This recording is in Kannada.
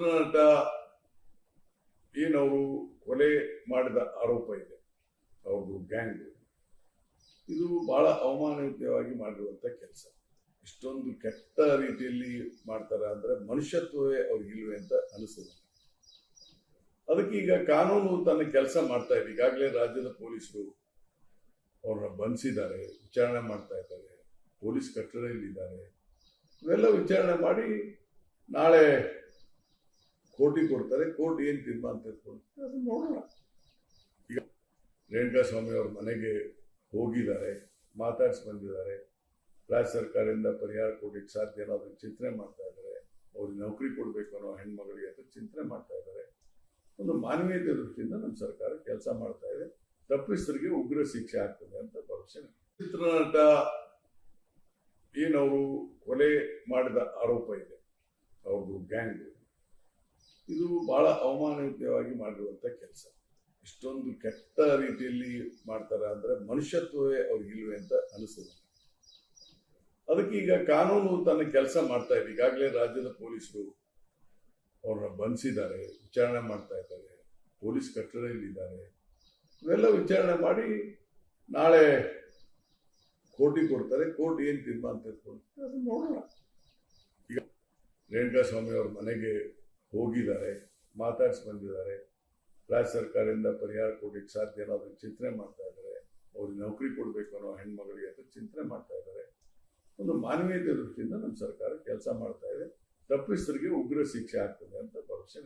ಚಿತ್ರನಟ ಏನವರು ಕೊಲೆ ಮಾಡಿದ ಆರೋಪ ಇದೆ, ಅವ್ರದ್ದು ಗ್ಯಾಂಗ್. ಇದು ಬಹಳ ಅವಮಾನಯುತವಾಗಿ ಮಾಡಿರುವಂತ ಕೆಲಸ. ಇಷ್ಟೊಂದು ಕೆಟ್ಟ ರೀತಿಯಲ್ಲಿ ಮಾಡ್ತಾರ ಅಂದ್ರೆ ಮನುಷ್ಯತ್ವವೇ ಅವ್ರಿಗಿಲ್ವೇ ಅಂತ ಅನಿಸ್ತದೆ. ಅದಕ್ಕೆ ಈಗ ಕಾನೂನು ತನ್ನ ಕೆಲಸ ಮಾಡ್ತಾ ಇದೆ. ಈಗಾಗಲೇ ರಾಜ್ಯದ ಪೊಲೀಸರು ಅವ್ರನ್ನ ಬಂಧಿಸಿದ್ದಾರೆ, ವಿಚಾರಣೆ ಮಾಡ್ತಾ ಇದ್ದಾರೆ, ಪೊಲೀಸ್ ಕಟ್ಟಡದಲ್ಲಿದ್ದಾರೆ. ಇವೆಲ್ಲ ವಿಚಾರಣೆ ಮಾಡಿ ನಾಳೆ ಕೋರ್ಟಿಗೆ ಕೊಡ್ತಾರೆ. ಕೋರ್ಟ್ ಏನ್ ತೀರ್ಮಾನ ತೆಗೆದುಕೊಳ್ತಾರೆ ಅದನ್ನ ನೋಡೋಣ. ಈಗ ರೇಣುಕಾಸ್ವಾಮಿ ಅವ್ರ ಮನೆಗೆ ಹೋಗಿದ್ದಾರೆ, ಮಾತಾಡ್ಸಿ ಬಂದಿದ್ದಾರೆ. ರಾಜ್ಯ ಸರ್ಕಾರದಿಂದ ಪರಿಹಾರ ಕೊಡ್ಲಿಕ್ಕೆ ಸಾಧ್ಯ ಅನ್ನೋ ಅದನ್ನ ಚಿಂತನೆ ಮಾಡ್ತಾ ಇದ್ದಾರೆ. ಅವ್ರಿಗೆ ನೌಕರಿ ಕೊಡ್ಬೇಕು ಅನ್ನೋ ಹೆಣ್ಮಗಳಿಗೆ ಅಂತ ಚಿಂತನೆ ಮಾಡ್ತಾ ಇದ್ದಾರೆ. ಒಂದು ಮಾನವೀಯತೆ ದೃಷ್ಟಿಯಿಂದ ನಮ್ಮ ಸರ್ಕಾರ ಕೆಲಸ ಮಾಡ್ತಾ ಇದೆ. ತಪ್ಪಿಸ್ತರಿಗೆ ಉಗ್ರ ಶಿಕ್ಷೆ ಆಗ್ತದೆ ಅಂತ ಭರವಸೆ. ಚಿತ್ರನಟ ಏನವರು ಕೊಲೆ ಮಾಡಿದ ಆರೋಪ ಇದೆ, ಅವ್ರದ್ದು ಗ್ಯಾಂಗ್. ಇದು ಬಹಳ ಅವಮಾನಯುತವಾಗಿ ಮಾಡಿರುವಂತ ಕೆಲಸ. ಇಷ್ಟೊಂದು ಕೆಟ್ಟ ರೀತಿಯಲ್ಲಿ ಮಾಡ್ತಾರ ಅಂದ್ರೆ ಮನುಷ್ಯತ್ವವೇ ಅವ್ರಿಗಿಲ್ವೇ ಅಂತ ಅನಿಸ್ತದೆ. ಅದಕ್ಕೆ ಈಗ ಕಾನೂನು ತನ್ನ ಕೆಲಸ ಮಾಡ್ತಾ ಇದೆ. ಈಗಾಗಲೇ ರಾಜ್ಯದ ಪೊಲೀಸರು ಅವ್ರನ್ನ ಬಂಧಿಸಿದ್ದಾರೆ, ವಿಚಾರಣೆ ಮಾಡ್ತಾ ಇದ್ದಾರೆ, ಪೊಲೀಸ್ ಕಟ್ಟಡದಲ್ಲಿದ್ದಾರೆ. ಇವೆಲ್ಲ ವಿಚಾರಣೆ ಮಾಡಿ ನಾಳೆ ಕೋರ್ಟಿಗೆ ಕೊಡ್ತಾರೆ. ಕೋರ್ಟ್ ಏನ್ ತೀರ್ಮಾನ ತೆಗೆದುಕೊಳ್ತಾರೆ ಅದನ್ನ ನೋಡೋಣ. ಈಗ ರೇಣುಕಾಸ್ವಾಮಿ ಅವ್ರ ಮನೆಗೆ ಹೋಗಿದ್ದಾರೆ, ಮಾತಾಡ್ಸಿ ಬಂದಿದ್ದಾರೆ. ರಾಜ್ಯ ಸರ್ಕಾರದಿಂದ ಪರಿಹಾರ ಕೊಡ್ಲಿಕ್ಕೆ ಸಾಧ್ಯ ಅನ್ನೋ ಅದನ್ನ ಚಿಂತನೆ ಮಾಡ್ತಾ ಇದ್ದಾರೆ. ಅವ್ರಿಗೆ ನೌಕರಿ ಕೊಡ್ಬೇಕು ಅನ್ನೋ ಹೆಣ್ಮಗಳಿಗೆ ಅಂತ ಚಿಂತನೆ ಮಾಡ್ತಾ ಇದ್ದಾರೆ. ಒಂದು ಮಾನವೀಯತೆ ದೃಷ್ಟಿಯಿಂದ ನಮ್ಮ ಸರ್ಕಾರ ಕೆಲಸ ಮಾಡ್ತಾ ಇದೆ. ತಪ್ಪಿಸ್ತರಿಗೆ ಉಗ್ರ ಶಿಕ್ಷೆ ಆಗ್ತದೆ ಅಂತ ಭರವಸೆ.